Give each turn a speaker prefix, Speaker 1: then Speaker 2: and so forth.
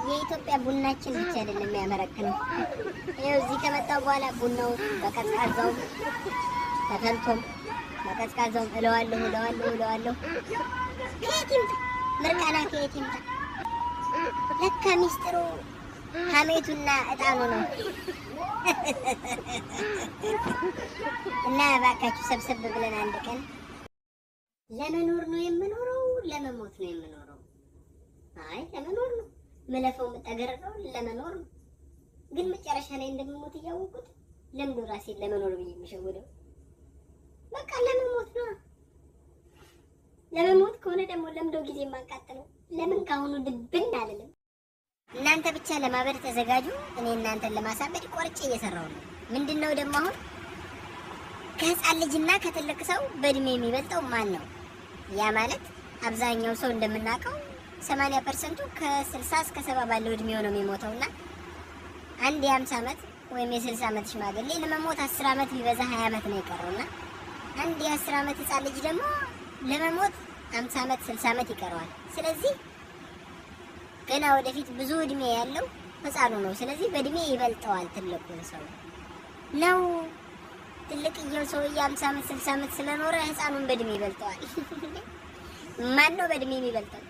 Speaker 1: የኢትዮጵያ ቡናችን ብቻ አይደለም የሚያመረክነው። ይኸው እዚህ ከመጣሁ በኋላ ቡናው በቀዝቃዛው ተፈልቶም በቀዝቃዛውም እለዋለሁ። ከየት ይምጣ ምርቃና ከየት ይምጣ? ለካ ሚስጥሩ ሀሜቱና እጣኑ ነው። እና እባካችሁ ሰብሰብ ብለን አንድ ቀን ለመኖር ነው የምኖረው ለመሞት ነው የምኖረው? አይ ለመኖር ነው ምለፈው የምጠገረው ለመኖር ነው። ግን መጨረሻ ላይ እንደምሞት እያወቁት ለምን ራሴን ለመኖር ብዬ የምሸውደው? በቃ ለመሞት ነው። ለመሞት ከሆነ ደግሞ ለምደው ጊዜ የማቃጥለው ለምን ካሁኑ ድብን አልልም? እናንተ ብቻ ለማበድ ተዘጋጁ። እኔ እናንተን ለማሳበድ ቆርጬ እየሰራሁ ነው። ምንድነው ደግሞ አሁን ከህፃን ልጅና ከትልቅ ሰው በእድሜ የሚበልጠው ማን ነው? ያ ማለት አብዛኛው ሰው እንደምናውቀው 80% ከ60 እስከ 70 ባለው እድሜው ነው የሚሞተውና አንድ የ50 ዓመት ወይም የ60 ዓመት ሽማግሌ ለመሞት 10 ዓመት ቢበዛ 20 ዓመት ነው የቀረውና አንድ የ10 ዓመት ህፃን ልጅ ደግሞ ለመሞት 50 ዓመት 60 ዓመት ይቀረዋል። ስለዚህ ገና ወደፊት ብዙ እድሜ ያለው ህፃኑ ነው። ስለዚህ በእድሜ ይበልጠዋል ትልቁ ሰው ነው። ትልቅየው ሰውዬ 50 ዓመት 60 ዓመት ስለኖረ ህፃኑን በእድሜ ይበልጠዋል። ማን ነው በእድሜ የሚበልጠው?